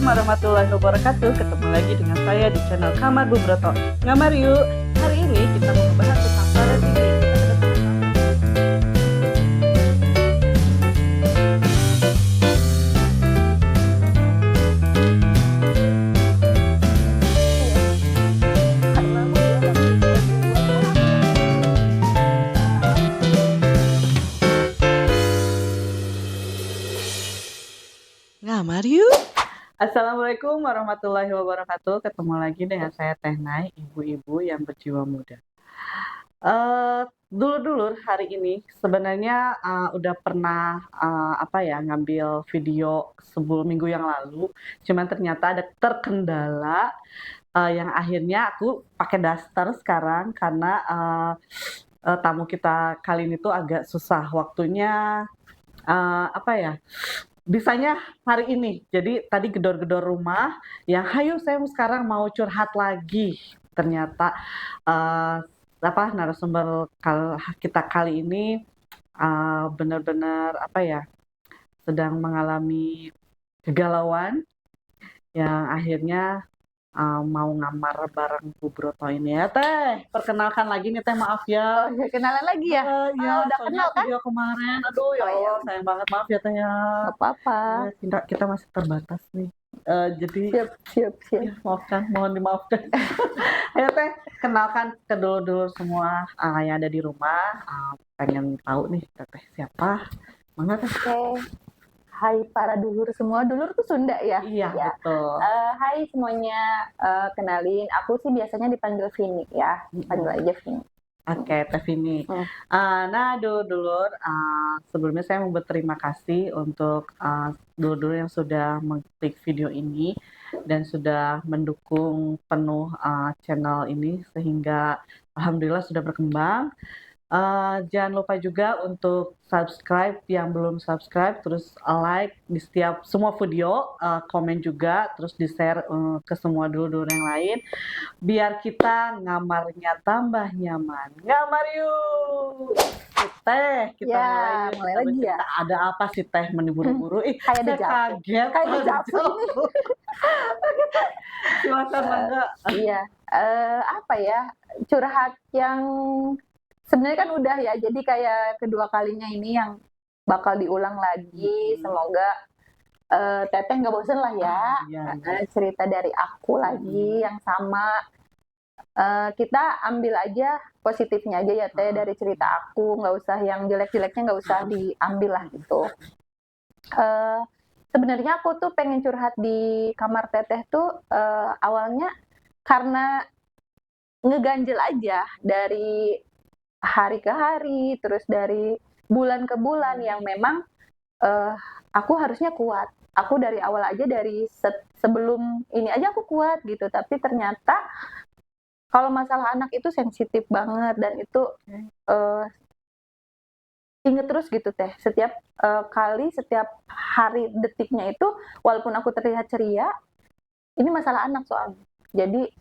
Assalamualaikum warahmatullahi wabarakatuh. Ketemu lagi dengan saya di channel Kamar Bu Broto. Ngamar yuk. Hari ini kita mau membahas tentang parenting. Ngamar yuk. Assalamualaikum warahmatullahi wabarakatuh. Ketemu lagi dengan saya Teh Nai, ibu-ibu yang berjiwa muda. Dulur-dulur, hari ini sebenarnya udah pernah ngambil video sebelum minggu yang lalu, cuman ternyata ada terkendala yang akhirnya aku pakai daster sekarang karena tamu kita kali ini tuh agak susah waktunya. Bisanya hari ini. Jadi tadi gedor-gedor rumah, yang hayu saya sekarang mau curhat lagi. Ternyata narasumber kita kali ini benar-benar sedang mengalami kegalauan yang akhirnya mau ngamar bareng Bu Broto ini ya Teh. Perkenalkan lagi nih Teh, maaf ya. Oh, kenalan lagi ya? Iya, Udah soalnya kenal kan? video kemarin. Aduh ya Oh, iya. Allah, sayang banget, maaf ya Teh ya. Gak apa-apa. Kita masih terbatas nih. Jadi Siap. ya, maafkan, mohon dimaafkan. Ayo Teh, kenalkan ke dulur-dulur semua yang ada di rumah. Pengen tahu nih Teteh siapa? Mana Teh? Oke. Hai para dulur semua. Dulur tuh Sunda ya? Iya, Ya. betul. Hai semuanya. Kenalin, aku sih biasanya dipanggil Vini ya. Panggil aja Vini. Oke, Teh Vini. Nah, dulur-dulur, sebelumnya saya mau berterima kasih untuk dulur-dulur yang sudah mengklik video ini dan sudah mendukung penuh channel ini sehingga alhamdulillah sudah berkembang. Jangan lupa juga untuk subscribe yang belum subscribe, terus like di setiap semua video, komen juga, terus di-share ke semua dulur-dulur yang lain, biar kita ngamarnya tambah nyaman. Ngamar yuk! Teh, kita Ya, mulai mulai lagi ya. Ada apa sih Teh meniburu-buru? Kayak Saya dijawab. kaget. Kayak dijawab ini. Silakan Mangga. Iya. Apa ya? Curhat yang sebenarnya kan udah ya. Jadi kayak kedua kalinya ini yang bakal diulang lagi. Semoga Teteh nggak bosen lah ya. Iya. Cerita dari aku lagi yang sama. Kita ambil aja positifnya aja ya Teh dari cerita aku, nggak usah yang jelek-jeleknya nggak usah diambil lah gitu. Sebenarnya aku tuh pengen curhat di kamar Teteh tuh awalnya karena ngeganjel aja dari hari ke hari, terus dari bulan ke bulan yang memang aku harusnya kuat. Aku dari awal aja dari sebelum ini aja aku kuat gitu, tapi ternyata kalau masalah anak itu sensitif banget dan itu inget terus gitu Teh. Setiap kali, setiap hari detiknya itu, walaupun aku terlihat ceria, ini masalah anak soalnya. Jadi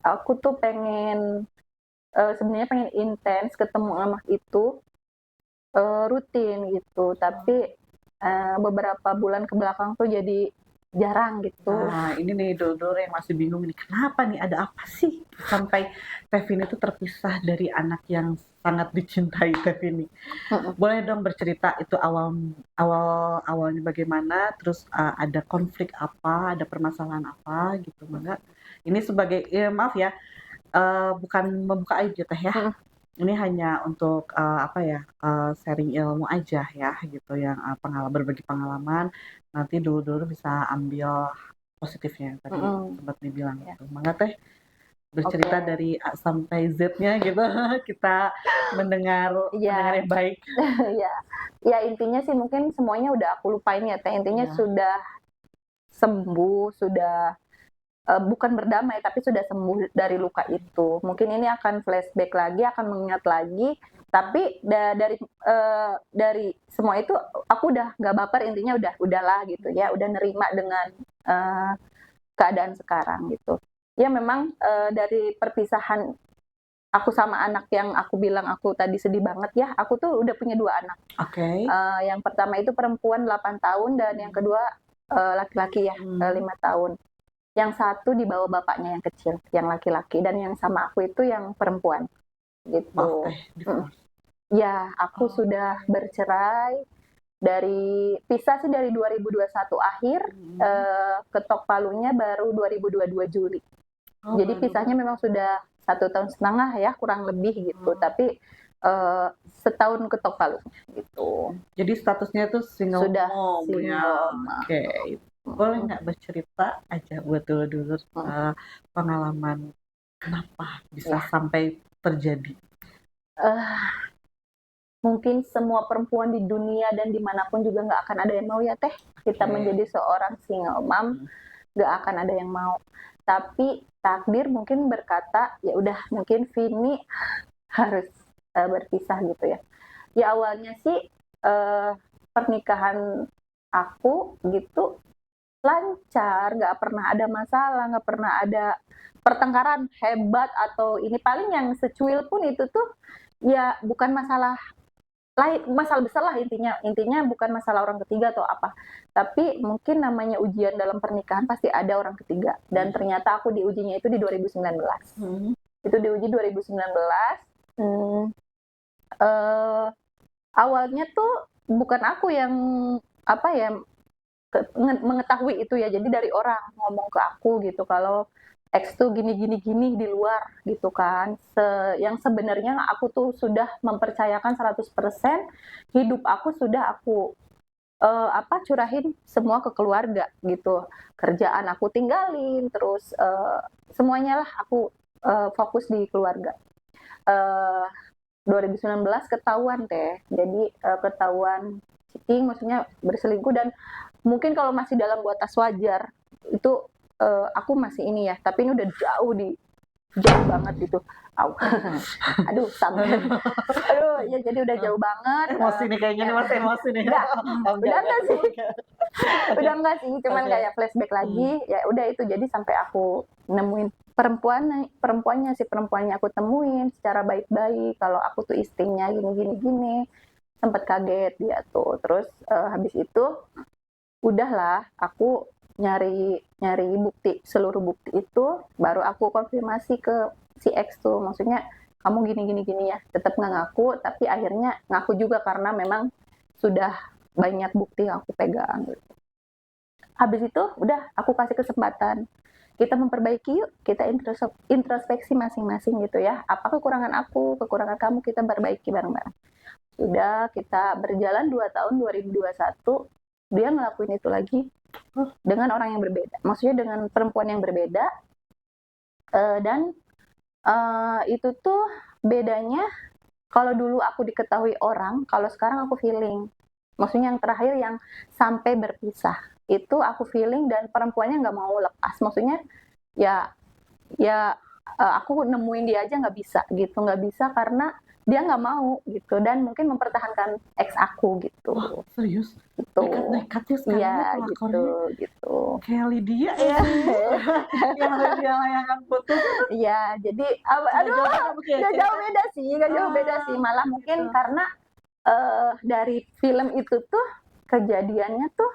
aku tuh sebenarnya pengen intens ketemu anak itu rutin gitu. Tapi beberapa bulan ke belakang tuh jadi jarang gitu. Nah, ini nih dulur yang masih bingung nih, kenapa nih, ada apa sih sampai Teh Vini itu terpisah dari anak yang sangat dicintai Teh Vini. Boleh dong bercerita itu awalnya bagaimana, terus ada konflik apa, ada permasalahan apa gitu, Mangga. Ini sebagai maaf ya, bukan membuka aib ya Teh ya. Ini hanya untuk sharing ilmu aja ya gitu, yang berbagi pengalaman, nanti dulu bisa ambil positifnya tadi sempat dibilang gitu. Mangga Teh bercerita dari A sampai Z-nya gitu. Kita mendengar yang baik. Ya intinya sih mungkin semuanya udah aku lupain ya Teh. Intinya sudah sembuh, sudah bukan berdamai tapi sudah sembuh dari luka itu. Mungkin ini akan flashback lagi, akan mengingat lagi. Tapi dari semua itu aku udah nggak baper, intinya udahlah gitu ya, udah nerima dengan keadaan sekarang gitu. Ya memang dari perpisahan aku sama anak yang aku bilang aku tadi sedih banget ya, aku tuh udah punya 2 anak. Oke. Yang pertama itu perempuan 8 tahun dan yang kedua laki-laki ya, 5 tahun. Yang satu di bawah bapaknya yang kecil, yang laki-laki, dan yang sama aku itu yang perempuan, Maaf gitu. Teh, divorce. Ya, aku sudah bercerai pisah sih dari 2021 akhir, ketok palunya baru 2022 Juli. Jadi pisahnya memang sudah 1,5 tahun ya, kurang lebih gitu. Tapi setahun ketok palu gitu. Jadi statusnya tuh single Sudah mom ya. single. Oke. Boleh nggak bercerita aja buat dulur-dulur pengalaman kenapa bisa sampai terjadi? Mungkin semua perempuan di dunia dan dimanapun juga nggak akan ada yang mau ya Teh, kita menjadi seorang single mom, nggak akan ada yang mau. Tapi takdir mungkin berkata, ya udah mungkin Vini harus berpisah gitu ya. Ya awalnya sih pernikahan aku gitu lancar, nggak pernah ada masalah, nggak pernah ada pertengkaran hebat atau ini, paling yang secuil pun itu tuh ya bukan masalah besar lah, intinya bukan masalah orang ketiga atau apa, tapi mungkin namanya ujian dalam pernikahan pasti ada orang ketiga, dan ternyata aku diujinya itu di 2019. Itu diuji 2019. Awalnya tuh bukan aku yang mengetahui itu ya, jadi dari orang ngomong ke aku gitu kalau X tuh gini di luar gitu kan. Yang sebenarnya aku tuh sudah mempercayakan 100% hidup aku, sudah aku curahin semua ke keluarga gitu. Kerjaan aku tinggalin, terus semuanya lah aku fokus di keluarga. 2019 ketahuan Teh. Jadi ketahuan cheating, maksudnya berselingkuh, dan mungkin kalau masih dalam batas wajar itu aku masih ini ya, tapi ini udah jauh banget gitu. Aduh, sampai ya jadi udah jauh banget. Emosi nih kayaknya nih Mas, emosi nih. Udah enggak sih. Udah enggak sih, cuman kayak flashback lagi. Ya udah itu, jadi sampai aku nemuin perempuannya aku temuin secara baik-baik kalau aku tuh istrinya gini. Sempat kaget dia tuh. Terus habis itu udahlah aku nyari bukti, seluruh bukti itu baru aku konfirmasi ke si X tuh, maksudnya kamu gini ya, tetap nggak ngaku, tapi akhirnya ngaku juga karena memang sudah banyak bukti yang aku pegang gitu. Habis itu udah aku kasih kesempatan, kita memperbaiki yuk, kita introspeksi masing-masing gitu ya, apa kekurangan aku, kekurangan kamu, kita perbaiki bareng-bareng. Sudah kita berjalan 2 tahun, 2021 dia ngelakuin itu lagi dengan orang yang berbeda, maksudnya dengan perempuan yang berbeda, dan itu tuh bedanya, kalau dulu aku diketahui orang, kalau sekarang aku feeling. Maksudnya yang terakhir yang sampai berpisah itu aku feeling, dan perempuannya nggak mau lepas, maksudnya ya aku nemuin dia aja nggak bisa karena dia nggak mau gitu, dan mungkin mempertahankan ex aku gitu. Wah, serius? Gitu. Nekat-nekatnya sekarang ya, gitu. Kayak Lydia ya. Yang Lydia layangan putus. Iya, jadi nggak jauh beda sih, malah mungkin karena dari film itu tuh kejadiannya tuh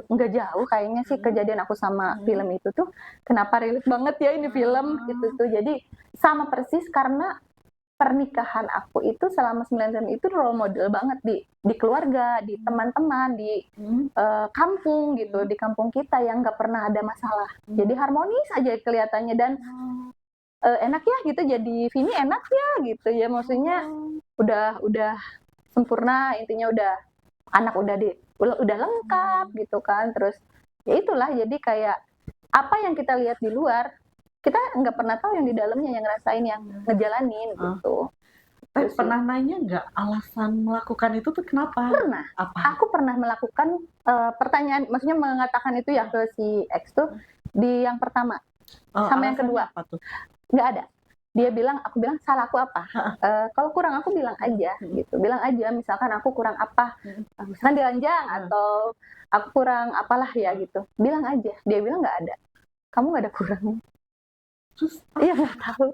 nggak jauh kayaknya sih, kejadian aku sama film itu tuh kenapa relate banget ya ini film itu tuh, jadi sama persis karena pernikahan aku itu selama 9 tahun itu role model banget di keluarga, di teman-teman, di kampung gitu, di kampung kita yang nggak pernah ada masalah. Jadi harmonis aja kelihatannya, dan enak ya gitu, jadi Vini enak ya gitu ya, maksudnya udah sempurna, intinya anak udah lengkap gitu kan. Terus ya itulah, jadi kayak apa yang kita lihat di luar, kita nggak pernah tahu yang di dalamnya, yang ngerasain, yang ngejalanin gitu. Tapi pernah nanya nggak alasan melakukan itu tuh kenapa? Pernah. Apa? Aku pernah melakukan pertanyaan, maksudnya mengatakan itu ya ke si X tuh di yang pertama, sama yang kedua. Apa tuh? Nggak ada. Aku bilang salah aku apa? Kalau kurang aku bilang aja gitu. Bilang aja, misalkan aku kurang apa, misalkan diranjang atau aku kurang apalah ya gitu. Bilang aja. Dia bilang nggak ada. Kamu nggak ada kurangnya. Terus iya, nggak tahu.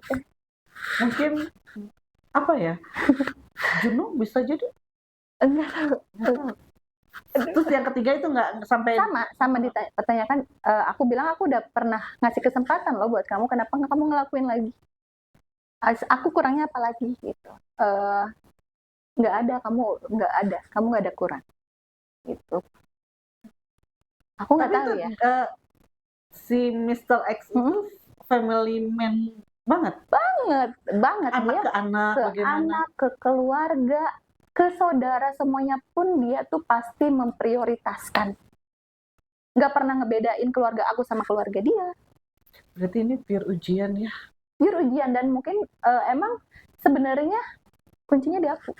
Mungkin apa ya? Jenuh bisa jadi. Enggak tahu. Terus yang ketiga itu nggak sampai sama dipertanyakan, aku bilang aku udah pernah ngasih kesempatan loh buat kamu, kenapa nggak kamu ngelakuin lagi? Aku kurangnya apa lagi gitu. Nggak ada, kamu nggak ada kurang gitu. Aku nggak tapi tahu itu ya. Si Mr. X itu family man banget. Banget Anak dia ke anak ke bagaimana? anak, ke keluarga, ke saudara, semuanya pun dia tuh pasti memprioritaskan. Nggak pernah ngebedain keluarga aku sama keluarga dia. Berarti ini pure ujian ya. Pure ujian, dan mungkin emang sebenarnya kuncinya di aku.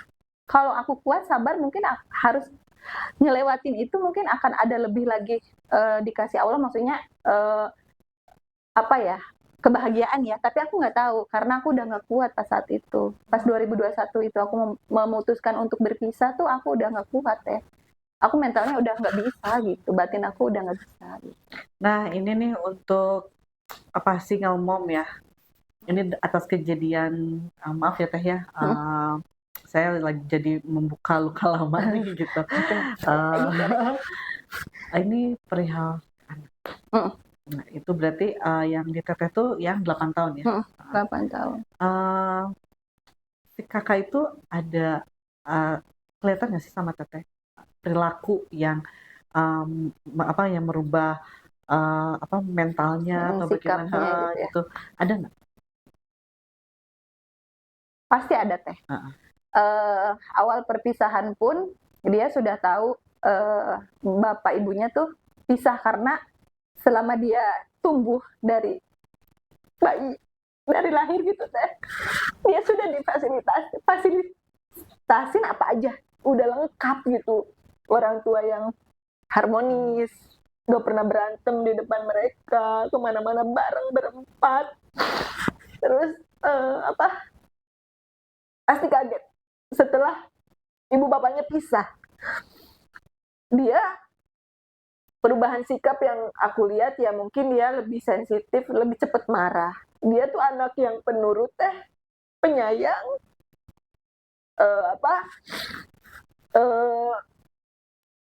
Kalau aku kuat, sabar, mungkin harus ngelewatin itu, mungkin akan ada lebih lagi dikasih Allah, maksudnya apa ya, kebahagiaan ya. Tapi aku nggak tahu, karena aku udah nggak kuat pas saat itu. Pas 2021 itu aku memutuskan untuk berpisah tuh, aku udah nggak kuat ya. Aku mentalnya udah nggak bisa gitu, batin aku udah nggak bisa gitu. Nah ini nih untuk apa single mom ya. Ini atas kejadian, maaf ya Teh ya, saya lagi jadi membuka luka lama nih gitu. Ini perihal anak. Nah, itu berarti yang di Teteh tuh yang 8 tahun ya? 8 tahun. Si kakak itu ada kelihatan nggak sih sama Teteh perilaku yang yang merubah mentalnya atau bagaimana gitu, ada nggak? Pasti ada Teh. Awal perpisahan pun dia sudah tahu bapak ibunya tuh pisah, karena selama dia tumbuh dari bayi, dari lahir gitu Teh, dia sudah fasilitasin apa aja, udah lengkap gitu. Orang tua yang harmonis, gak pernah berantem di depan mereka, kemana-mana bareng berempat. Terus pasti kaget setelah ibu bapaknya pisah. Dia perubahan sikap yang aku lihat ya, mungkin dia lebih sensitif, lebih cepat marah. Dia tuh anak yang penurut penyayang,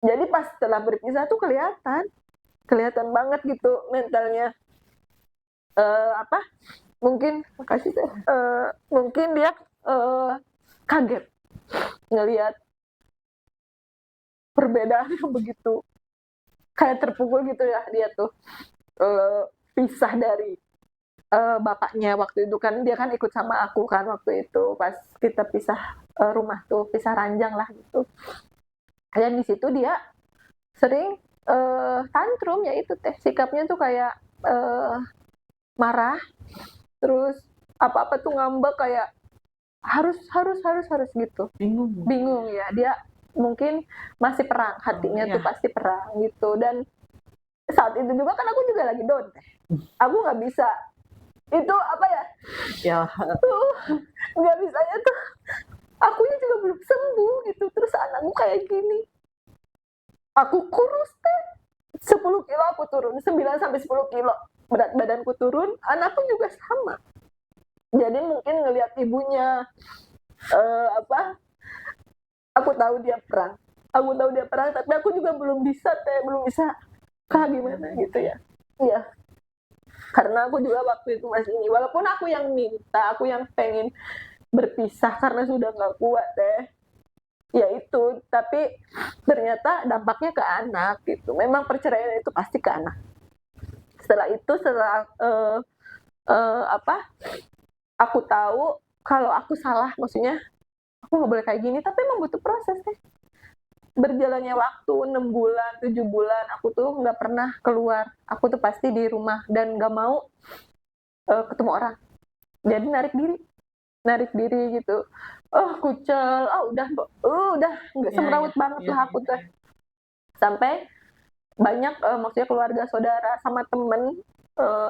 jadi pas setelah berpisah tuh kelihatan banget gitu mentalnya. Mungkin dia kaget ngelihat perbedaan yang begitu, kayak terpukul gitu ya. Dia tuh pisah dari bapaknya waktu itu kan, dia kan ikut sama aku kan waktu itu pas kita pisah rumah tuh, pisah ranjang lah gitu. Dan di situ dia sering tantrum, ya itu Teh, sikapnya tuh kayak marah, terus apa-apa tuh ngambek, kayak harus gitu. Bingung ya, dia mungkin masih perang, hatinya tuh pasti perang gitu. Dan saat itu juga kan aku juga lagi down Teh. Aku nggak bisa itu nggak bisanya tuh, akunya juga belum sembuh gitu, terus anakku kayak gini. Aku kurus Teh, 10 kilo aku turun, 9-10 kilo berat badanku turun, anakku juga sama. Jadi mungkin ngelihat ibunya aku tahu dia perang, tapi aku juga belum bisa gimana gitu ya. Iya, karena aku juga waktu itu masih ini, walaupun aku yang minta, aku yang pengen berpisah karena sudah nggak kuat ya itu, tapi ternyata dampaknya ke anak gitu. Memang perceraian itu pasti ke anak. Setelah aku tahu kalau aku salah, maksudnya aku nggak boleh kayak gini, tapi emang butuh proses berjalannya waktu 6 bulan, 7 bulan, aku tuh nggak pernah keluar. Aku tuh pasti di rumah dan nggak mau ketemu orang. Jadi narik diri gitu. Kucel, udah nggak semrawut banget lah aku tuh. Sampai banyak maksudnya keluarga, saudara, sama temen,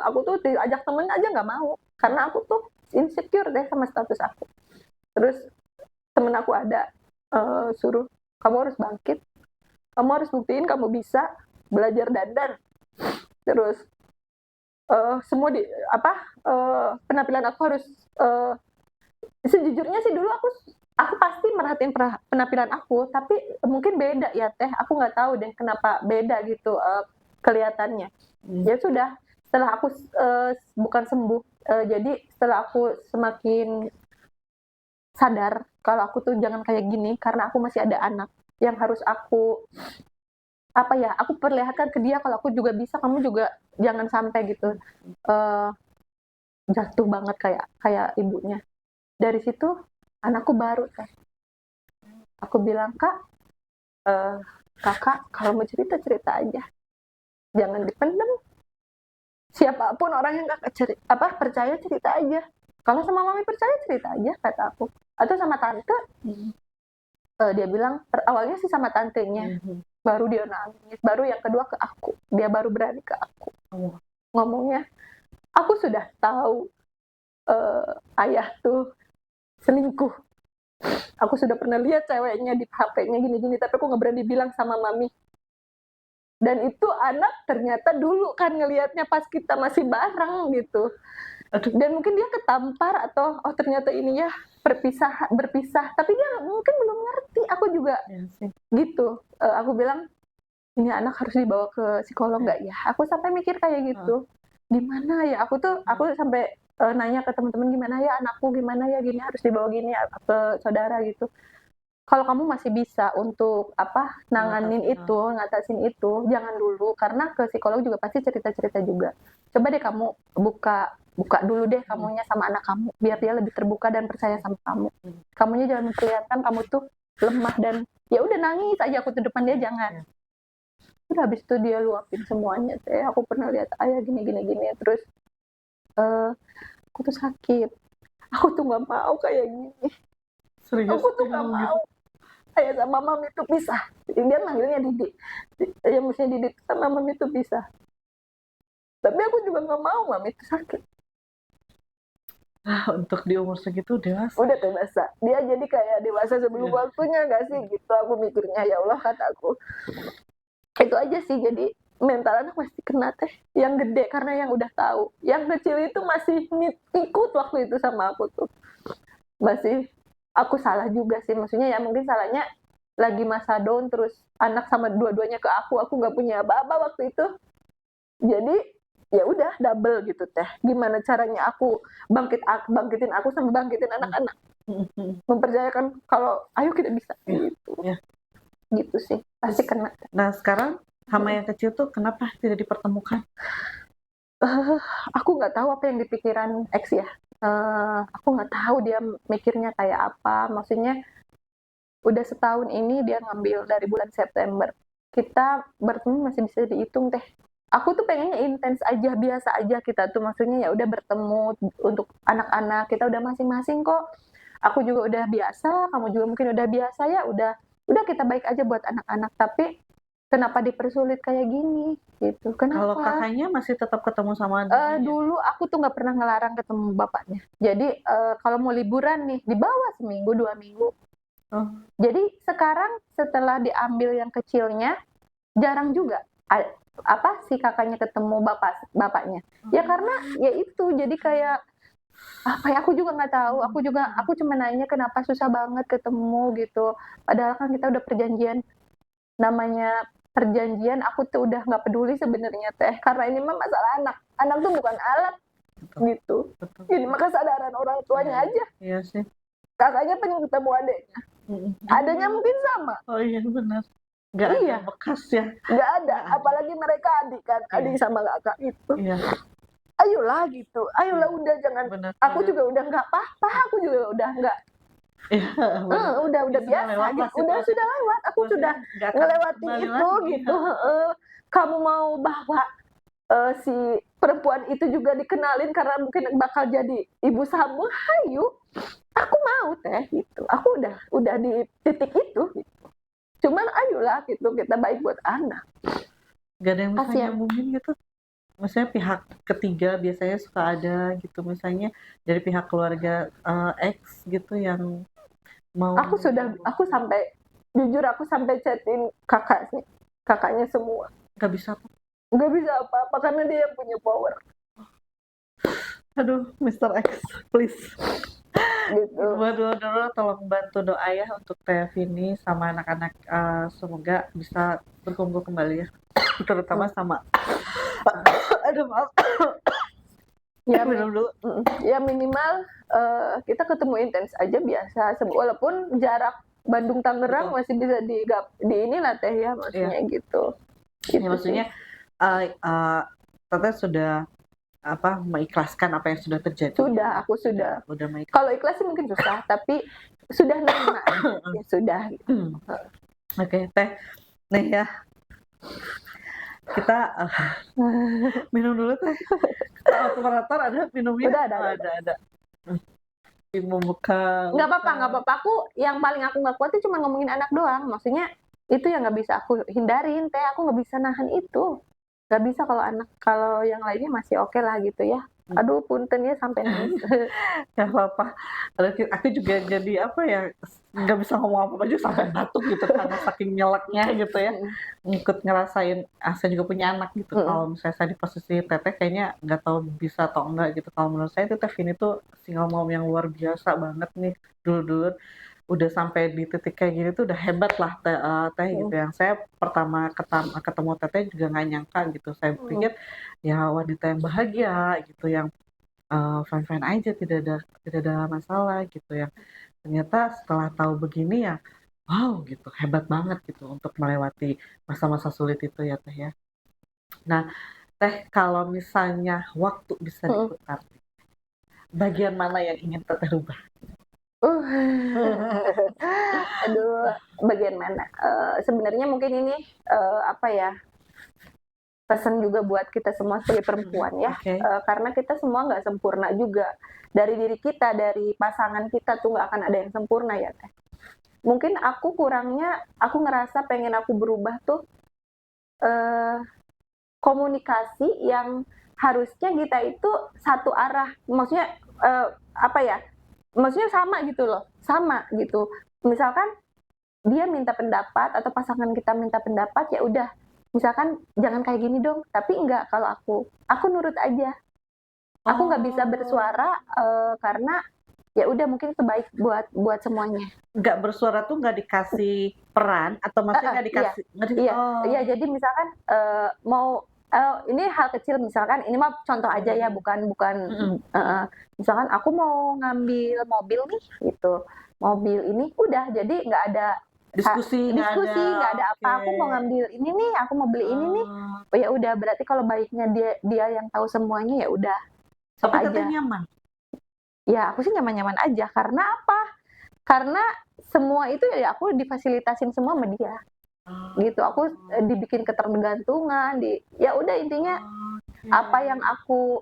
aku tuh diajak temen aja nggak mau, karena aku tuh insecure sama status aku. Terus temen aku ada suruh, kamu harus bangkit, kamu harus buktiin kamu bisa, belajar dandan. Terus semua penampilan aku harus sejujurnya sih dulu aku aku pasti merhatiin penampilan aku, tapi mungkin beda ya Teh, aku nggak tahu deh kenapa beda gitu kelihatannya. Ya sudah, setelah aku bukan sembuh, jadi setelah aku semakin sadar kalau aku tuh jangan kayak gini karena aku masih ada anak yang harus aku aku perlihatkan ke dia kalau aku juga bisa, kamu juga jangan sampai gitu. Jatuh banget kayak ibunya. Dari situ anakku baru Teh. Aku bilang, "Kak, Kakak kalau mau cerita cerita aja. Jangan dipendam. Siapapun orang yang percaya cerita aja. Kalau sama mami percaya cerita aja," kata aku. Atau sama tante. Dia bilang awalnya sih sama tantenya. Baru dia nangis. Baru yang kedua ke aku. Dia baru berani ke aku. Ngomongnya, "Aku sudah tahu ayah tuh selingkuh. Aku sudah pernah lihat ceweknya di HP-nya gini-gini, tapi aku nggak berani bilang sama mami. Dan itu anak ternyata dulu kan ngelihatnya pas kita masih bareng gitu. Dan mungkin dia ketampar atau ternyata ini ya berpisah. Tapi dia mungkin belum ngerti. Aku juga gitu. Aku bilang, ini anak harus dibawa ke psikolog nggak ya? Aku sampai mikir kayak gitu. Gimana ya? Aku sampai nanya ke teman-teman, gimana ya anakku, gimana ya gini, harus dibawa gini ke saudara gitu. Kalau kamu masih bisa untuk nanganin itu, ngatasin itu, jangan dulu karena ke psikolog juga pasti cerita-cerita juga. Coba deh kamu buka dulu deh kamunya sama anak kamu, biar dia lebih terbuka dan percaya sama kamu. Kamunya jangan memperlihatkan kamu tuh lemah dan ya udah nangis aja aku tuh depan dia, jangan. Udah habis itu dia luapin semuanya. Aku pernah lihat ayah gini terus aku tuh sakit. Aku tuh nggak mau kayak gini. Serius? Aku tuh nggak mau. Ayah sama mami itu pisah. Dia manggilnya Didi. Ya mestinya Didi sama mami itu pisah. Tapi aku juga nggak mau mami itu sakit. Untuk di umur segitu dewasa. Udah dewasa. Dia jadi kayak dewasa sebelum waktunya nggak sih gitu. Aku mikirnya ya Allah kataku. Itu aja sih, jadi mental anak pasti kena Teh. Yang gede karena yang udah tahu. Yang kecil itu masih ikut waktu itu sama aku tuh. Masih aku salah juga sih, maksudnya ya mungkin salahnya lagi masa down terus anak sama dua-duanya ke aku nggak punya apa-apa waktu itu, jadi ya udah double gitu Teh. Gimana caranya aku bangkitin aku sama bangkitin anak-anak, mempercayakan kalau ayo kita bisa gitu sih, pasti kena. Nah sekarang sama yang kecil tuh kenapa tidak dipertemukan? Aku nggak tahu apa yang dipikiran X ya. Aku nggak tahu dia mikirnya kayak apa. Maksudnya udah setahun ini dia ngambil dari bulan September. Kita bertemu masih bisa dihitung Teh. Aku tuh pengennya intens aja, biasa aja kita tuh. Maksudnya ya udah bertemu untuk anak-anak kita udah masing-masing kok. Aku juga udah biasa, kamu juga mungkin udah biasa ya. Udah kita baik aja buat anak-anak. Tapi kenapa dipersulit kayak gini gitu? Kenapa? Kalau kakaknya masih tetap ketemu sama adiknya? Dulu aku tuh nggak pernah ngelarang ketemu bapaknya. Jadi kalau mau liburan nih dibawa seminggu 2 minggu. Jadi sekarang setelah diambil yang kecilnya jarang juga si kakaknya ketemu bapaknya. Ya karena ya itu jadi kayak aku juga nggak tahu. Aku cuma nanya kenapa susah banget ketemu gitu. Padahal kan kita udah perjanjian, namanya perjanjian aku tuh udah nggak peduli sebenarnya Teh, karena ini mah masalah anak tuh bukan alat. Gitu. Ini mah kesadaran orang tuanya aja. Iya sih. Kakaknya pengen ketemu adeknya, adeknya mungkin sama. Oh iya benar, nggak ada bekas ya. Nggak ada, apalagi mereka adik kan, adik sama kakak itu. Ayolah gitu, ayolah udah jangan. Aku juga udah nggak apa-apa, aku juga udah nggak. Udah biasa gitu. Sudah lewat, aku sudah ngelewatin itu gitu. Kamu mau bawa si perempuan itu juga dikenalin karena mungkin bakal jadi ibu sambung, hayu, aku mau Teh gitu. Aku udah di titik itu gitu. Cuman ayolah gitu, kita baik buat anak. Gak ada yang bisa nyambungin gitu. Maksudnya pihak ketiga biasanya suka ada gitu, misalnya dari pihak keluarga X gitu yang mau. Aku sampai jujur aku sampai chatin kakaknya semua. Gak bisa apa-apa karena dia yang punya power. Aduh, Mr. X, please. gitu. Buat dulu tolong bantu doa ya untuk Teh Vini sama anak-anak, semoga bisa berkumpul kembali ya, terutama sama aduh maaf, Ya, minum dulu. ya minimal kita ketemu intens aja biasa, walaupun jarak Bandung Tangerang Betul. masih bisa di inilah Teh ya, maksudnya gitu. Ya Gitu maksudnya, Teteh sudah mengikhlaskan apa yang sudah terjadi. Sudah, aku sudah. Udah mengikhlaskan. Kalau ikhlas sih mungkin susah, tapi sudah nerima. Ya sudah. Oke, Teh. Nih ya. Kita minum dulu Teh. Operator ada minumnya? Udah ada. Membuka. Nggak apa-apa. Aku yang paling aku nggak kuat itu cuma ngomongin anak doang. Maksudnya itu yang nggak bisa aku hindarin, Teh. Aku nggak bisa nahan itu. Nggak bisa kalau anak, kalau yang lainnya masih oke lah gitu ya. Aduh, punten ya sampai nangis. Gak apa-apa. Aku juga jadi nggak bisa ngomong apa-apa juga sampai batuk gitu karena saking nyeleknya gitu ya. Ikut ngerasain, saya juga punya anak gitu. Kalau misalnya saya di posisi Teteh kayaknya nggak tahu bisa atau enggak gitu. Kalau menurut saya itu Teh Vini tuh single mom yang luar biasa banget nih dulu udah sampai di titik kayak gini tuh udah hebat lah Teh gitu. Yang saya pertama ketemu Teteh juga nggak nyangka gitu. Saya pikir ya wanita yang bahagia gitu, yang fine-fine aja, tidak ada masalah gitu, yang ternyata setelah tahu begini ya wow gitu, hebat banget gitu untuk melewati masa-masa sulit itu ya Teh ya. Nah Teh, kalau misalnya waktu bisa diputar, bagian mana yang ingin Teteh rubah? Aduh, bagian mana? Sebenarnya mungkin ini pesan juga buat kita semua sebagai perempuan ya. Karena kita semua nggak sempurna juga. Dari diri kita, dari pasangan kita tuh nggak akan ada yang sempurna ya Teh. Mungkin aku kurangnya, aku ngerasa pengen aku berubah tuh komunikasi yang harusnya kita itu satu arah. Maksudnya maksudnya sama gitu loh, sama gitu. Misalkan dia minta pendapat atau pasangan kita minta pendapat, ya udah, misalkan jangan kayak gini dong, tapi enggak, kalau aku nurut aja. Aku nggak bisa bersuara karena ya udah mungkin terbaik buat semuanya. Nggak bersuara tuh nggak dikasih peran atau maksudnya nggak dikasih? Iya, jadi misalkan ini hal kecil, misalkan ini mah contoh aja ya, bukan misalkan aku mau ngambil mobil nih gitu, mobil ini udah, jadi nggak ada diskusi nggak ada apa, aku mau ngambil ini nih, aku mau beli ini nih, oh ya udah, berarti kalau baiknya dia yang tahu semuanya, ya udah, sok tapi aja. Teteh nyaman? Ya aku sih nyaman-nyaman aja, karena apa? Karena semua itu ya aku difasilitasin semua sama dia. Gitu, aku dibikin ketergantungan, ya udah, intinya apa yang aku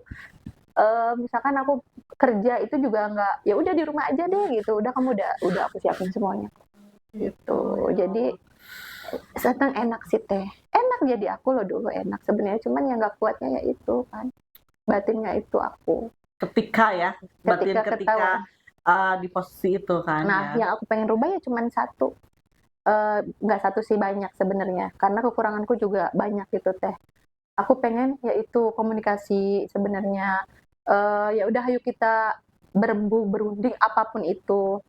misalkan aku kerja itu juga nggak, ya udah di rumah aja deh gitu, udah kamu udah aku siapin semuanya gitu. Jadi seneng, enak sih Teh, enak jadi aku loh, dulu enak sebenarnya, cuman yang nggak kuatnya ya itu kan, batinnya itu aku ketika di posisi itu kan. Nah ya. yang aku pengen rubah ya cuman satu, nggak satu sih, banyak sebenarnya, karena kekuranganku juga banyak gitu Teh. Aku pengen yaitu komunikasi sebenarnya. Ya udah, ayo kita berunding apapun itu.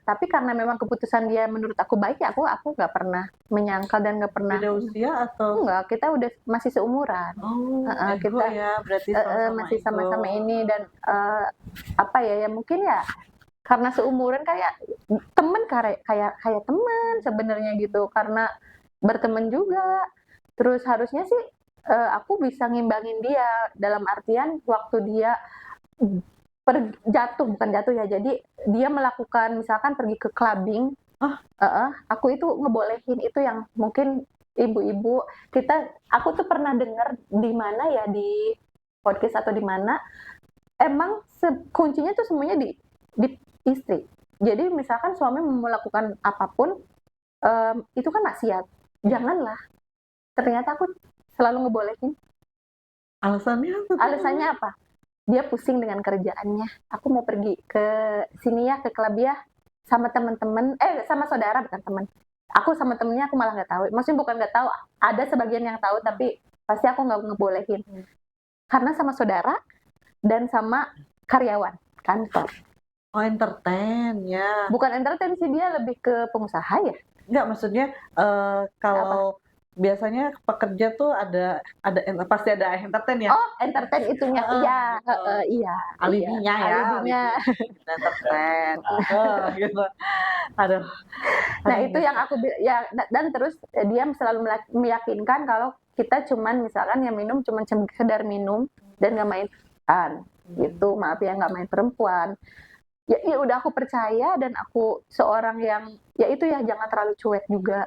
Tapi karena memang keputusan dia menurut aku baik, ya aku nggak pernah menyangkal dan nggak pernah. Beda usia atau? Enggak, kita udah masih seumuran. Kita ya berarti masih sama-sama ini, dan ya mungkin ya karena seumuran, kayak temen, kayak teman sebenarnya gitu, karena berteman juga. Terus harusnya sih aku bisa ngimbangin dia, dalam artian waktu dia bukan jatuh ya, jadi dia melakukan misalkan pergi ke clubbing, aku itu ngebolehin. Itu yang mungkin ibu-ibu aku tuh pernah dengar di mana ya, di podcast atau di mana, emang kuncinya tuh semuanya di istri. Jadi misalkan suami mau melakukan apapun, itu kan maksiat, janganlah. Ternyata aku selalu ngebolehin. Alasannya apa? Dia pusing dengan kerjaannya. Aku mau pergi ke sini ya, ke klub ya, sama teman-teman, sama saudara, bukan teman. Aku sama temennya, aku malah nggak tahu. Maksudnya bukan nggak tahu, ada sebagian yang tahu, tapi pasti aku nggak ngebolehin. Karena sama saudara dan sama karyawan kantor. Oh, entertain ya. Bukan entertain sih, dia lebih ke pengusaha ya. Enggak, maksudnya kalau biasanya pekerja tuh pasti ada entertain ya. Oh, entertain itunya. Iya, Betul. iya. Alibinya ya, Alibinya. entertain. Gitu. Aduh. Nah, itu yang aku ya, dan terus dia selalu meyakinkan kalau kita cuman misalkan yang minum cuman sekedar minum dan nggak main gitu. Maaf ya, nggak main perempuan. Ya udah, aku percaya, dan aku seorang yang ya itu ya, jangan terlalu cuek juga.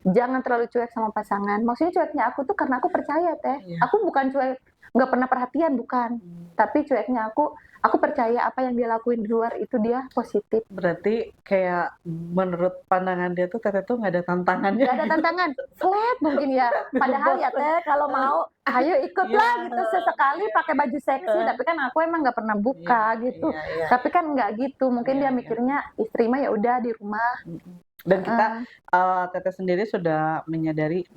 Jangan terlalu cuek sama pasangan. Maksudnya cueknya aku tuh karena aku percaya, Teh. Iya. Aku bukan cuek nggak pernah perhatian, bukan. Tapi cueknya aku percaya apa yang dia lakuin di luar itu dia positif. Berarti kayak menurut pandangan dia tuh Teteh tuh nggak ada tantangannya. Nggak ada tantangan, flat mungkin ya. Padahal ya Teh, kalau mau ayo ikutlah gitu, sesekali pakai baju seksi, tapi kan aku emang nggak pernah buka gitu. Tapi kan nggak gitu, mungkin dia mikirnya istri mah ya udah di rumah. Dan kita Teteh sendiri sudah menyadari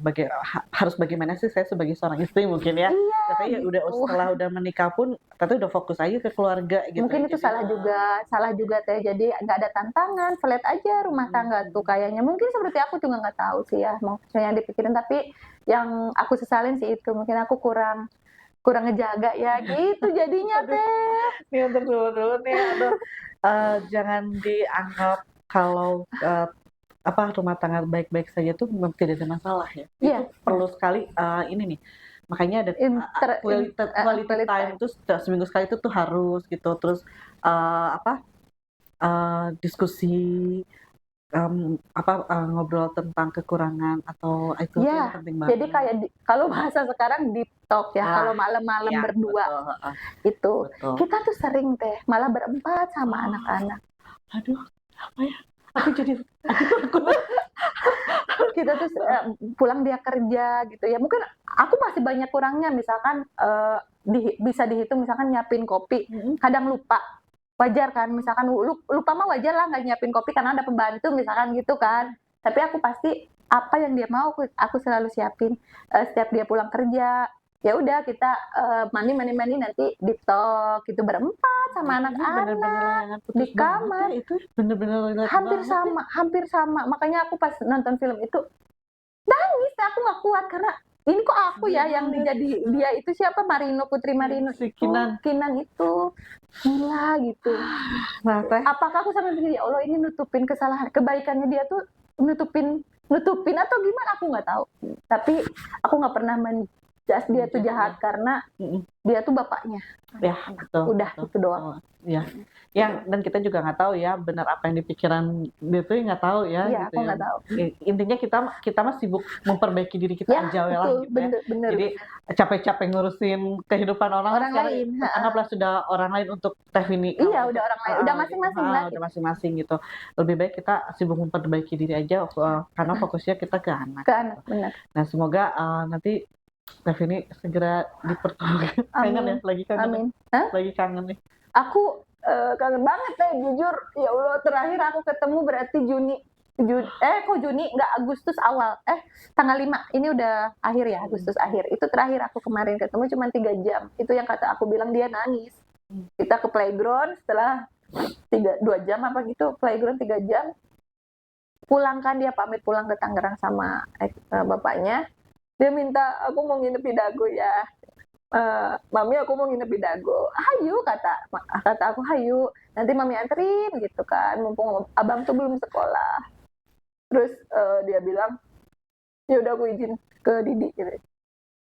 harus bagaimana sih saya sebagai seorang istri mungkin ya. Iya, Tapi ya gitu. setelah udah menikah pun Teteh udah fokus aja ke keluarga gitu. Mungkin itu salah juga Teh. Jadi nggak ada tantangan, flat aja rumah tangga tuh kayaknya. Mungkin seperti aku juga nggak tahu sih ya, maksudnya yang dipikirin. Tapi yang aku sesalin sih itu, mungkin aku kurang ngejaga ya gitu jadinya Teh. Nih untuk dulu nih, jangan dianggap kalau rumah tangga baik-baik saja tuh tidak ada masalah ya. Iya. Itu perlu sekali ini nih. Makanya ada quality time itu seminggu sekali itu tuh harus gitu. Terus diskusi ngobrol tentang kekurangan atau itu yang penting banget. Jadi kayak kalau bahasa sekarang deep talk ya, kalau malam-malam berdua. Betul. Kita tuh sering Teh malah berempat sama anak-anak. Aduh, apa ya? Aku jadi kita tuh pulang dia kerja gitu ya. Mungkin aku masih banyak kurangnya, misalkan bisa dihitung, misalkan nyiapin kopi, kadang lupa. Wajar kan, misalkan lupa mah wajar lah, nggak nyiapin kopi karena ada pembantu misalkan gitu kan. Tapi aku pasti apa yang dia mau aku selalu siapin. Setiap dia pulang kerja, ya udah kita mandi nanti deep talk gitu berempat sama anak-anak di kamar. Itu bener-bener hampir sama. Makanya aku pas nonton film itu nangis, aku nggak kuat karena ini kok aku ya yang jadi dia itu siapa, Putri Marino si Kinan itu gila gitu. Nah, Teh, apakah aku sampai begini, ya Allah ini nutupin kesalahan kebaikannya dia tuh, nutupin atau gimana aku nggak tahu. Tapi aku nggak pernah menjas dia tuh jahat karena dia tuh bapaknya. Ya, betul. Udah betul. Itu doang. Ya. Dan kita juga nggak tahu ya benar apa yang dipikiran dia tuh, nggak tahu ya. Iya, gitu aku nggak tahu. Intinya kita mah sibuk memperbaiki diri kita aja ya lah. Gitu bener. Jadi capek-capek ngurusin kehidupan orang lain. Anggaplah sudah orang lain untuk Teh Vini. Iya, udah orang lain. Udah masing-masing lah. Udah masing-masing gitu. Lebih baik kita sibuk memperbaiki diri aja karena fokusnya kita ke anak. Benar. Nah, semoga nanti Teh Vini segera dipertemukan. Kangen ya, lagi kangen. Amin. Lagi kangen nih. Aku kangen banget Teh, jujur. Ya Allah, terakhir aku ketemu berarti Juni, nggak, Agustus awal. Tanggal 5. Ini udah akhir ya, Agustus akhir. Itu terakhir aku kemarin ketemu cuma 3 jam. Itu yang kata aku bilang dia nangis. Kita ke playground setelah 2 jam apa gitu, playground 3 jam. Pulang kan, dia pamit pulang ke Tangerang sama bapaknya. Dia minta aku mau nginep di Dago ya. Mami aku mau nginep di Dago. Hayu, kata aku, hayu. Nanti mami anterin gitu kan. Mumpung abang tuh belum sekolah. Terus dia bilang, ya udah aku izin ke Didi gitu.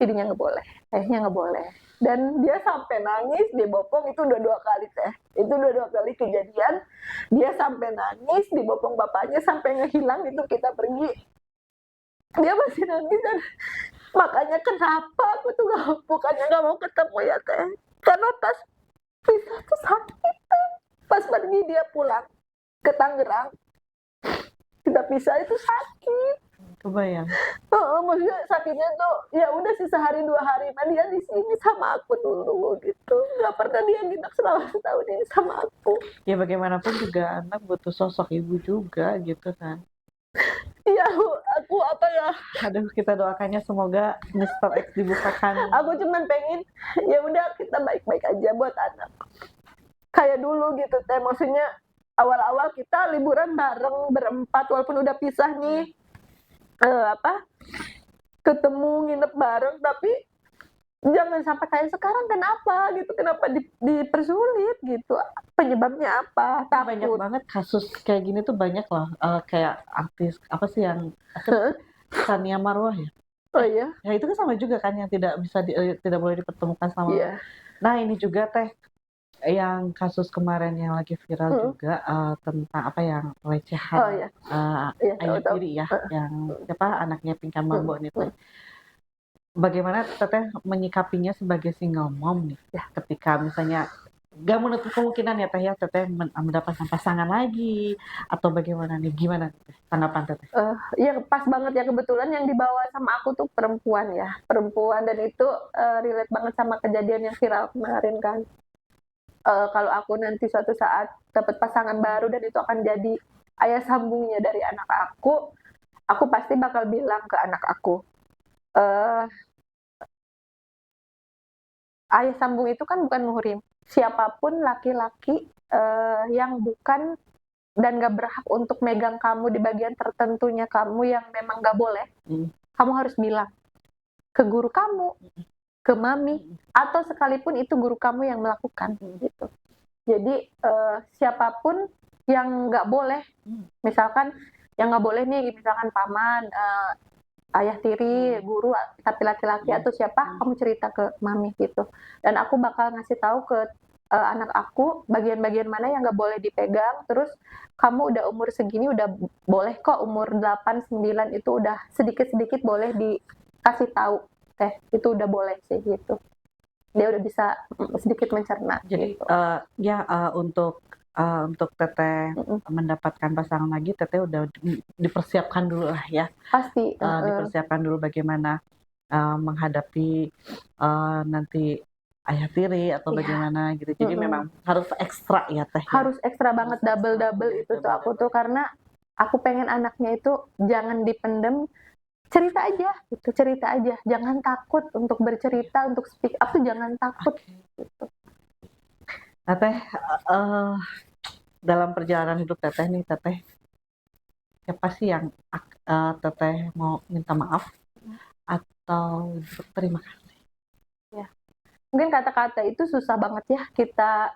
Didinya nggak boleh, ayahnya nggak boleh. Dan dia sampai nangis, dibopong. Itu udah 2 kali Teh. Itu udah 2 kali kejadian. Dia sampai nangis, dibopong bapaknya sampai ngehilang itu kita pergi. Dia masih nangis, dan makanya kenapa aku tuh bukannya nggak mau ketemu ya Teh, karena pas pisah tuh sakit Teh. Pas pergi dia pulang ke Tangerang, kita pisah itu sakit. Kebayang. Maksudnya sakitnya tuh ya udah sih sehari 2 hari, nah dia di sini sama aku dulu gitu, nggak pernah dia nginep selama setahun ini sama aku. Ya bagaimanapun juga anak butuh sosok ibu juga gitu kan. Iya, aku apa ya? Aduh, kita doakannya semoga Mr. X dibukakan. Aku cuman pengen ya udah kita baik-baik aja buat anak. kayak dulu gitu teh, maksudnya awal-awal kita liburan bareng berempat walaupun udah pisah nih, apa, ketemu nginep bareng tapi jangan sampai kayak sekarang, kenapa gitu, kenapa dipersulit gitu, penyebabnya apa? Banyak Takut. banget kasus kayak gini tuh, banyak loh, kayak artis apa sih yang Heeh. Tsania Marwah ya? Oh iya? Ya itu kan sama juga kan, yang tidak boleh dipertemukan sama. Iya. Nah ini juga teh yang kasus kemarin yang lagi viral Mhm. juga, tentang apa yang Oh pelecehan, iya, iya tahu Ayah tahu. Tiri ya, Heeh, yang siapa, anaknya Pinkan mhm Mambo nih teh. mhm. Bagaimana Teteh menyikapinya sebagai single mom nih, Ya. ketika misalnya nggak menutup kemungkinan ya Teh ya, Teteh mendapatkan pasangan lagi, atau bagaimana nih, gimana Teteh, tanggapan Teteh? Iya pas banget ya, kebetulan yang dibawa sama aku tuh perempuan ya, perempuan dan itu, relate banget sama kejadian yang viral kemarin kan. Kalau aku nanti suatu saat dapat pasangan baru dan itu akan jadi ayah sambungnya dari anak aku pasti bakal bilang ke anak aku, eee, ayah sambung itu kan bukan muhrim. Siapapun laki-laki, yang bukan dan gak berhak untuk megang kamu di bagian tertentunya kamu yang memang gak boleh, Mhm. kamu harus bilang ke guru kamu, ke mami, atau sekalipun itu guru kamu yang melakukan, gitu. Jadi, siapapun yang nggak boleh, misalkan yang nggak boleh nih, misalkan paman, ayah tiri, guru, tapi laki-laki atau siapa, kamu cerita ke mami gitu. Dan aku bakal ngasih tahu ke anak aku bagian-bagian mana yang nggak boleh dipegang. Terus kamu udah umur segini udah boleh kok umur 8, 9 itu udah sedikit-sedikit boleh dikasih tahu teh itu udah boleh sih gitu. Dia udah bisa sedikit mencerna. Jadi Gitu. untuk Teteh mendapatkan pasangan lagi, Teteh udah dipersiapkan dulu lah ya. Pasti. Dipersiapkan dulu bagaimana menghadapi nanti ayah tiri atau Iya. bagaimana gitu. Jadi memang harus ekstra ya Teh ya. Harus ekstra banget, double-double itu tuh aku tuh, karena aku pengen anaknya itu jangan dipendem, cerita aja gitu, cerita aja. Jangan takut untuk bercerita, untuk speak up tuh jangan takut. Gitu. Nah Teh, dalam perjalanan hidup Teteh nih, Teteh siapa sih yang Teteh mau minta maaf atau berterima kasih? Ya. Mungkin kata-kata itu susah banget ya kita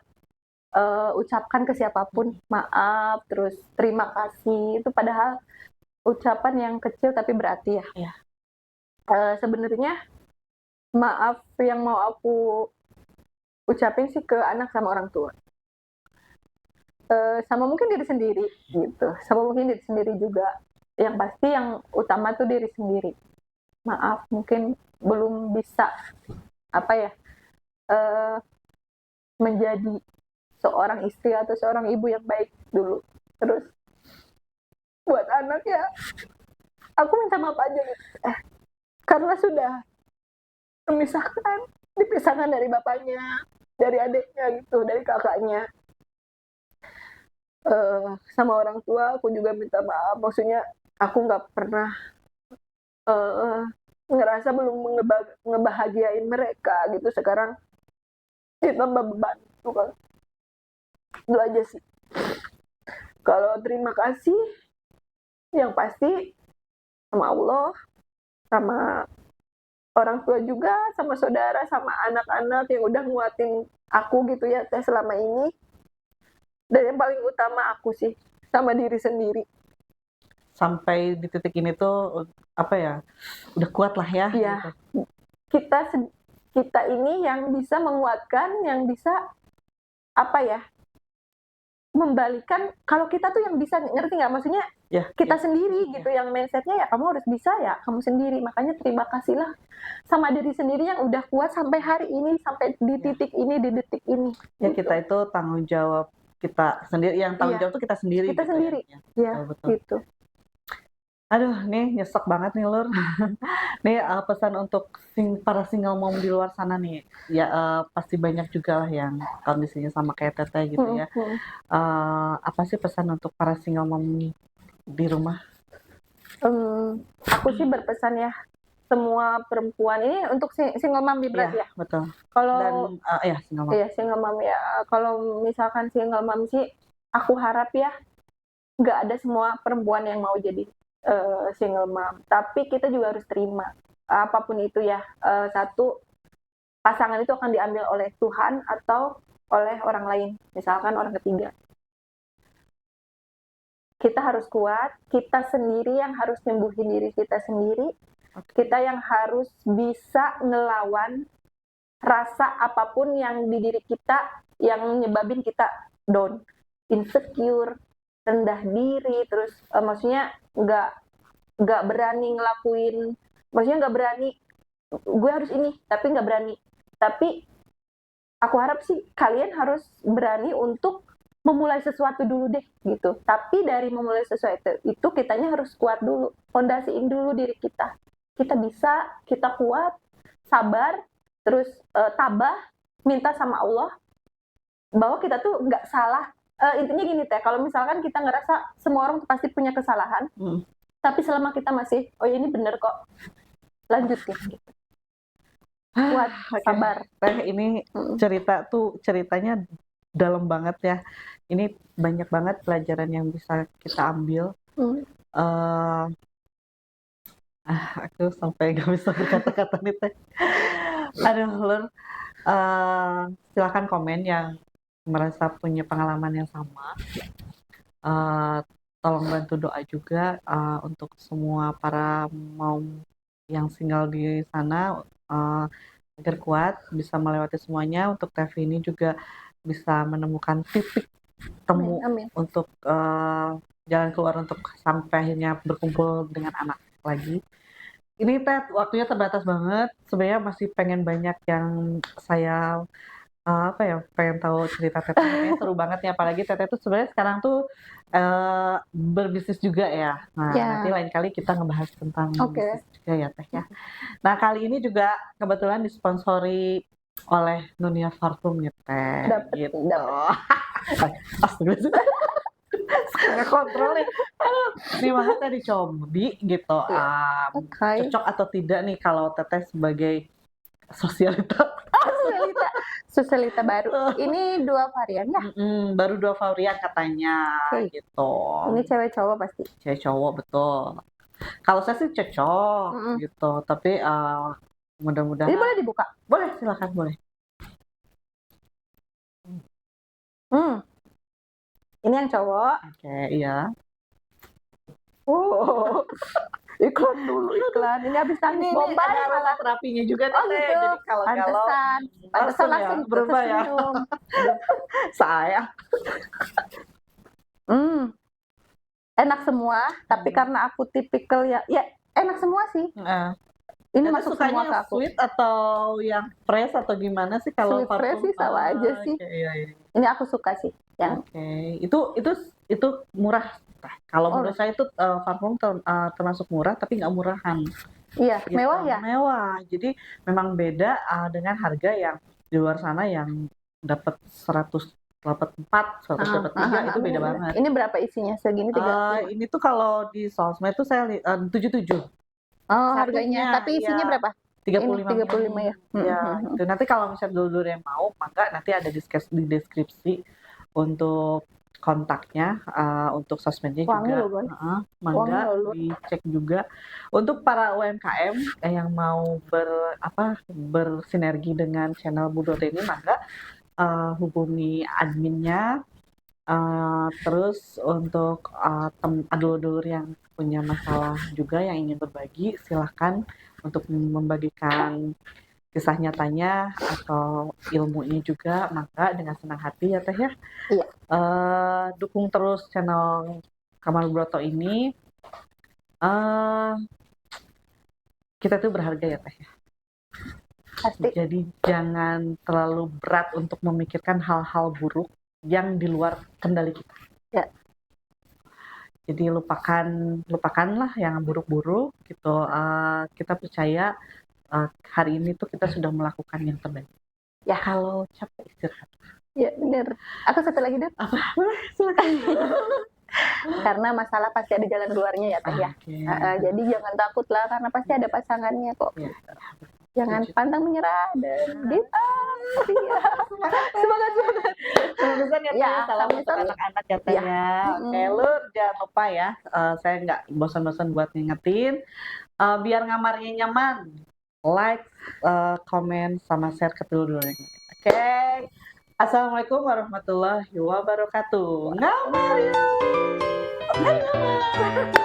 ucapkan ke siapapun. Maaf, terus terima kasih, itu padahal ucapan yang kecil tapi berarti ya. Iya. Sebenarnya maaf yang mau aku ucapin sih ke anak sama orang tua. Sama mungkin diri sendiri gitu, sama mungkin diri sendiri juga. Yang pasti yang utama tuh diri sendiri. Maaf mungkin belum bisa apa ya, menjadi seorang istri atau seorang ibu yang baik dulu. Terus buat anak ya, aku minta maaf aja gitu. Karena sudah dipisahkan dari bapaknya, dari adiknya gitu, dari kakaknya. Sama orang tua aku juga minta maaf, maksudnya aku nggak pernah ngerasa belum ngebahagiain mereka gitu, sekarang ditambah beban itu kan, itu aja sih. Kalau terima kasih yang pasti sama Allah, sama orang tua juga, sama saudara, sama anak-anak yang udah nguatin aku gitu ya teh selama ini. Dan yang paling utama aku sih sama diri sendiri. Sampai di titik ini tuh apa ya, udah kuat lah ya. Iya. Gitu. Kita ini yang bisa menguatkan, yang bisa apa ya, membalikan, kalau kita tuh yang bisa, ngerti nggak maksudnya? Kita sendiri gitu yang mindsetnya ya kamu harus bisa ya kamu sendiri. Makanya terima kasihlah sama diri sendiri yang udah kuat sampai hari ini, sampai di titik ini, di detik ini. Ya gitu. Kita itu tanggung jawab kita sendiri, yang tanggung jawab tuh kita sendiri. Kita gitu sendiri. Ya, betul. gitu. Aduh, nih nyesek banget nih Lur. Nih pesan untuk para single mom di luar sana nih. Ya pasti banyak juga lah yang kondisinya sama kayak Teteh gitu ya. Apa sih pesan untuk para single mom di rumah? Aku sih berpesan ya, semua perempuan ini untuk single mom berarti Iya, betul. Dan Kalau single mom. iya single mom ya. Kalau misalkan single mom sih, aku harap ya nggak ada semua perempuan yang mau jadi single mom. Tapi kita juga harus terima apapun itu ya. Satu, pasangan itu akan diambil oleh Tuhan atau oleh orang lain, misalkan orang ketiga. Kita harus kuat, kita sendiri yang harus nyembuhin diri kita sendiri, kita yang harus bisa ngelawan rasa apapun yang di diri kita yang nyebabin kita down, insecure, rendah diri, terus maksudnya nggak berani ngelakuin, maksudnya nggak berani, gue harus ini, tapi nggak berani. Tapi aku harap sih kalian harus berani untuk memulai sesuatu dulu deh gitu. Tapi dari memulai sesuatu itu kitanya harus kuat dulu, fondasiin dulu diri kita. Kita bisa, kita kuat, sabar, terus tabah, minta sama Allah bahwa kita tuh nggak salah. Intinya gini teh, kalau misalkan kita ngerasa semua orang pasti punya kesalahan, tapi selama kita masih, oh ya ini bener kok, lanjutin gitu. Kuat, sabar. Teh, ini ceritanya dalam banget ya. Ini banyak banget pelajaran yang bisa kita ambil. Aku sampai gak bisa berkata-kata nih teh. Aduh, Lur. Silakan komen yang merasa punya pengalaman yang sama. Tolong bantu doa juga untuk semua para maum yang single di sana, agar kuat, bisa melewati semuanya. Untuk Tevi ini juga bisa menemukan titik temu untuk jalan keluar untuk sampai akhirnya berkumpul dengan anak lagi. Ini Ted, waktunya terbatas banget. Sebenarnya masih pengen banyak yang saya pengen tahu cerita Teteh. Kayaknya seru banget ya, apalagi Teteh itu sebenarnya sekarang tuh berbisnis juga ya. Nah, nanti lain kali kita ngebahas tentang bisnis juga ya Teh ya. Nah, kali ini juga kebetulan disponsori oleh Nunia Parfum ya Teh. Gitu. Astagfirullah. Nggak kontrol nih. Nih banget ya dicobi gitu. Cocok atau tidak nih kalau Teteh sebagai sosialita baru. Ini 2 varian ya? Baru 2 varian katanya gitu. Ini cewek cowok pasti? Cewek cowok, betul. Kalau saya sih cocok gitu, tapi mudah-mudahan. Ini boleh dibuka? Boleh, silakan boleh. Ini yang cowok. Oke, iya. Iklan dulu, iklan. Ini habis tangis bombay malah terapinya juga gitu. Jadi kalau pantesan langsung berubah ya. Saya. Enak semua, tapi karena aku tipikal ya enak semua sih. Ini masuk semua ke aku. Sweet atau yang fresh atau gimana sih kalau sweet fresh sih sama aja sih. Iya. Ini aku suka sih. Itu murah. Kalau menurut saya itu parfum termasuk murah tapi nggak murahan. Iya, gitu. Mewah ya. Mewah. Jadi memang beda dengan harga yang di luar sana yang dapat 104, 103 itu beda banget. Ini berapa isinya? Segini 30. Ini tuh kalau di sosmed tuh saya 77. Harganya. Tapi isinya berapa? 35 ya. Itu nanti kalau misalnya dulu yang mau, maka nanti ada di deskripsi untuk kontaknya, untuk sosmednya juga. Mangga dicek juga. Untuk para UMKM yang mau bersinergi dengan channel Budot ini, maka hubungi adminnya. Terus untuk dulur-dulur yang punya masalah juga yang ingin berbagi, silahkan untuk membagikan kisah nyatanya atau ilmunya juga, maka dengan senang hati ya Teh ya. Iya. Dukung terus channel Kamal Broto ini. Kita tuh berharga ya Teh ya. Pasti. Jadi jangan terlalu berat untuk memikirkan hal-hal buruk yang di luar kendali kita. Ya. Jadi lupakanlah yang buruk-buruk gitu. Kita percaya hari ini tuh kita sudah melakukan yang terbaik. Ya, kalau capek istirahat. Ya benar. Aku satu lagi deh. Apa? Boleh, silakan. Karena masalah pasti ada jalan keluarnya ya Teh ya. Oke. Jadi jangan takut lah karena pasti ada pasangannya kok. Iya. Jangan Setuju. pantang menyerah dan iya. Semangat. Semoga ya, Ya, Teh, salam untuk sami-sami. anak-anak ya, Teh, Iya. ya. Oke, Lur, jangan lupa ya, saya nggak bosan-bosan buat ngingetin, biar ngamarnya nyaman, like, komen, sama share ke dulur-dulur. Oke, assalamualaikum warahmatullahi wabarakatuh. Ngamar yuk! Ngamar.